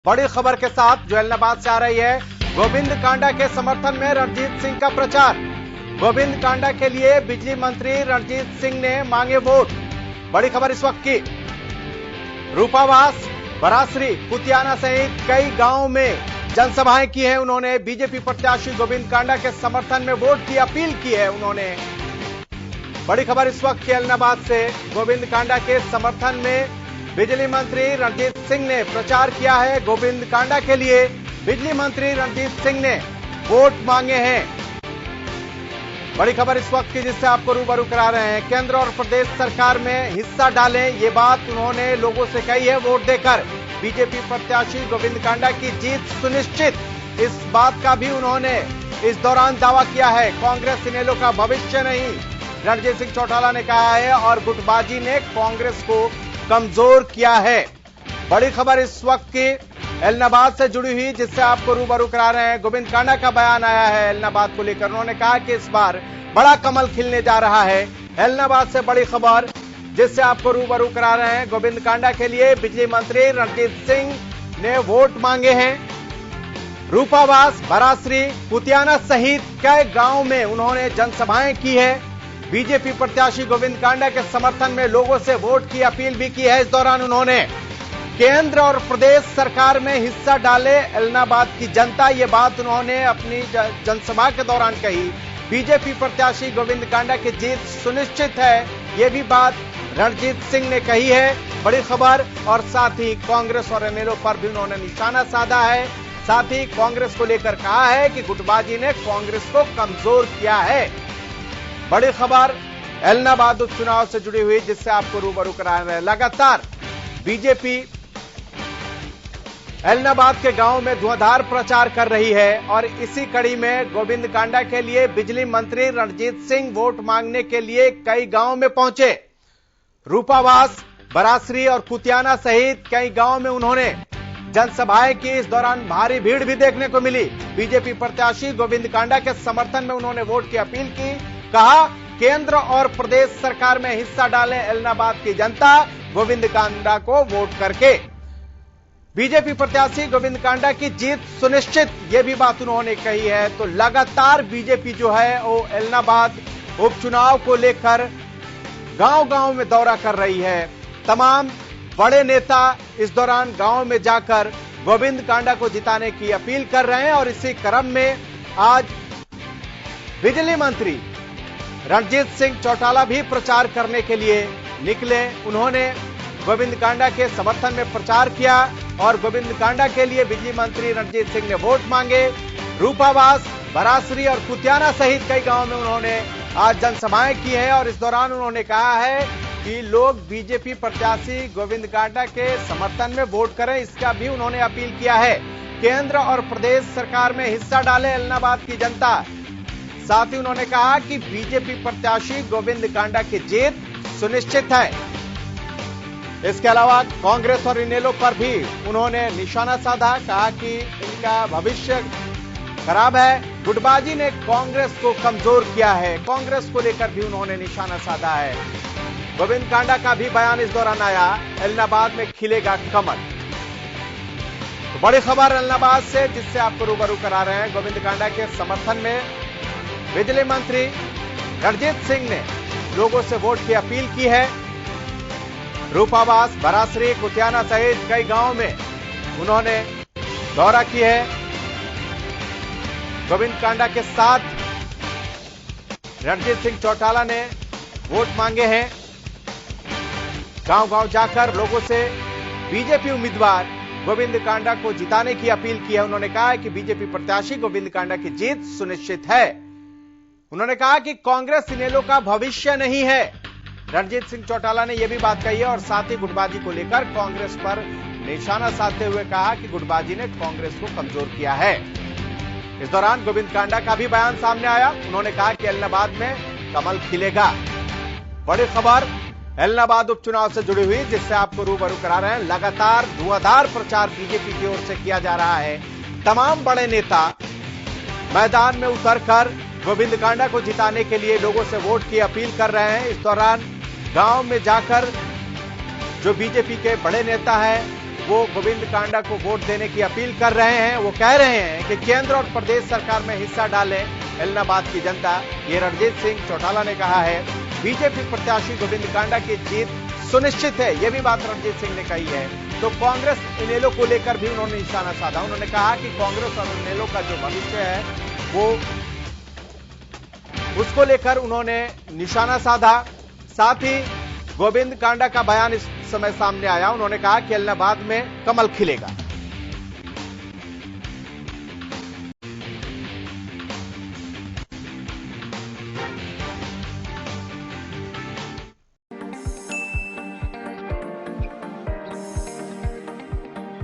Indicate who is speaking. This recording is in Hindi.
Speaker 1: बड़ी खबर के साथ जो एलनाबाद से आ रही है। गोविंद कांडा के समर्थन में रणजीत सिंह का प्रचार। गोविंद कांडा के लिए बिजली मंत्री रणजीत सिंह ने मांगे वोट। बड़ी खबर इस वक्त की। रूपावास, बरासरी, कुतियाना सहित कई गांवों में जनसभाएं की है उन्होंने। बीजेपी प्रत्याशी गोविंद कांडा के समर्थन में वोट की अपील की है उन्होंने। बड़ी खबर इस वक्त की एलनाबाद से। गोविंद कांडा के समर्थन में बिजली मंत्री रणजीत सिंह ने प्रचार किया है। गोविंद कांडा के लिए बिजली मंत्री रणजीत सिंह ने वोट मांगे हैं। बड़ी खबर इस वक्त की जिससे आपको रूबरू करा रहे हैं। केंद्र और प्रदेश सरकार में हिस्सा डालें, ये बात उन्होंने लोगों से कही है वोट देकर। बीजेपी प्रत्याशी गोविंद कांडा की जीत सुनिश्चित, इस बात का भी उन्होंने इस दौरान दावा किया है। कांग्रेस इनेलो का भविष्य नहीं, रणजीत सिंह चौटाला ने कहा है, और गुटबाजी ने कांग्रेस को कमजोर किया है। बड़ी खबर इस वक्त की एलनाबाद से जुड़ी हुई जिससे आपको रूबरू करा रहे हैं। गोविंद कांडा का बयान आया है एलनाबाद को लेकर। उन्होंने कहा कि इस बार बड़ा कमल खिलने जा रहा है। एलनाबाद से बड़ी खबर जिससे आपको रूबरू करा रहे हैं। गोविंद कांडा के लिए बिजली मंत्री रणजीत सिंह ने वोट मांगे हैं। रूपावास, बरासरी, कुतियाना सहित कई गांवों में उन्होंने जनसभाएं की है। बीजेपी प्रत्याशी गोविंद कांडा के समर्थन में लोगों से वोट की अपील भी की है। इस दौरान उन्होंने केंद्र और प्रदेश सरकार में हिस्सा डाले एलनाबाद की जनता, ये बात उन्होंने अपनी जनसभा के दौरान कही। बीजेपी प्रत्याशी गोविंद कांडा की जीत सुनिश्चित है, ये भी बात रणजीत सिंह ने कही है। बड़ी खबर। और साथ ही कांग्रेस और इनेलो पर भी उन्होंने निशाना साधा है। साथ ही कांग्रेस को लेकर कहा है कि गुटबाजी ने कांग्रेस को कमजोर किया है। बड़ी खबर एलनाबाद उपचुनाव से जुड़ी हुई जिससे आपको रूबरू करा रहे हैं। लगातार बीजेपी एलनाबाद के गांव में धुआंधार प्रचार कर रही है, और इसी कड़ी में गोविंद कांडा के लिए बिजली मंत्री रणजीत सिंह वोट मांगने के लिए कई गांवों में पहुंचे। रूपावास, बरासरी और कुतियाना सहित कई गांवों में उन्होंने जनसभाएं की। इस दौरान भारी भीड़ भी देखने को मिली। बीजेपी प्रत्याशी गोविंद कांडा के समर्थन में उन्होंने वोट की अपील की। कहा, केंद्र और प्रदेश सरकार में हिस्सा डालें एलनाबाद की जनता, गोविंद कांडा को वोट करके। बीजेपी प्रत्याशी गोविंद कांडा की जीत सुनिश्चित, यह भी बात उन्होंने कही है। तो लगातार बीजेपी जो है वो एलनाबाद उपचुनाव को लेकर गांव-गांव में दौरा कर रही है। तमाम बड़े नेता इस दौरान गांव में जाकर गोविंद कांडा को जिताने की अपील कर रहे हैं, और इसी क्रम में आज बिजली मंत्री रणजीत सिंह चौटाला भी प्रचार करने के लिए निकले। उन्होंने गोविंद कांडा के समर्थन में प्रचार किया, और गोविंद कांडा के लिए बिजली मंत्री रणजीत सिंह ने वोट मांगे। रूपावास, बरासरी और कुतियाना सहित कई गांवों में उन्होंने आज जनसभाएं की हैं, और इस दौरान उन्होंने कहा है कि लोग बीजेपी प्रत्याशी गोविंद कांडा के समर्थन में वोट करें, इसका भी उन्होंने अपील किया है। केंद्र और प्रदेश सरकार में हिस्सा डाले एलनाबाद की जनता। साथ ही उन्होंने कहा कि बीजेपी प्रत्याशी गोविंद कांडा की जीत सुनिश्चित है। इसके अलावा कांग्रेस और इनेलो पर भी उन्होंने निशाना साधा। कहा कि इनका भविष्य खराब है, गुटबाजी ने कांग्रेस को कमजोर किया है। कांग्रेस को लेकर भी उन्होंने निशाना साधा है। गोविंद कांडा का भी बयान इस दौरान आया, एलनाबाद में खिलेगा कमल। तो बड़ी खबर एलनाबाद से जिससे आपको रूबरू करा रहे हैं। गोविंद कांडा के समर्थन में बिजली मंत्री रणजीत सिंह ने लोगों से वोट की अपील की है। रूपावास, बरासरी, कुतियाना सहित कई गांवों में उन्होंने दौरा की है। गोविंद कांडा के साथ रणजीत सिंह चौटाला ने वोट मांगे हैं। गांव-गांव जाकर लोगों से बीजेपी उम्मीदवार गोविंद कांडा को जिताने की अपील की है। उन्होंने कहा कि बीजेपी प्रत्याशी गोविंद कांडा की जीत सुनिश्चित है। उन्होंने कहा कि कांग्रेस इनेलो का भविष्य नहीं है। रणजीत सिंह चौटाला ने यह भी बात कही है, और साथ ही गुटबाजी को लेकर कांग्रेस पर निशाना साधते हुए कहा कि गुटबाजी ने कांग्रेस को कमजोर किया है। इस दौरान गोविंद कांडा का भी बयान सामने आया। उन्होंने कहा कि एलनाबाद में कमल खिलेगा। बड़ी खबर एलनाबाद उपचुनाव से जुड़ी हुई जिससे आपको रूबरू करा रहे हैं। लगातार धुआंधार प्रचार बीजेपी की ओर से किया जा रहा है। तमाम बड़े नेता मैदान में उतरकर गोविंद कांडा को जिताने के लिए लोगों से वोट की अपील कर रहे हैं। इस दौरान गांव में जाकर जो बीजेपी के बड़े नेता हैं वो गोविंद कांडा को वोट देने की अपील कर रहे हैं। वो कह रहे हैं कि केंद्र और प्रदेश सरकार में हिस्सा डालें एलनाबाद की जनता। ये रणजीत सिंह चौटाला ने कहा है। बीजेपी प्रत्याशी गोविंद कांडा की जीत सुनिश्चित है, यह भी बात रणजीत सिंह ने कही है। तो कांग्रेस इनेलो को लेकर भी उन्होंने निशाना साधा। उन्होंने कहा कि कांग्रेस और इनेलो का जो भविष्य है वो उसको लेकर उन्होंने निशाना साधा। साथ ही गोविंद कांडा का बयान इस समय सामने आया। उन्होंने कहा कि एलनाबाद में कमल खिलेगा।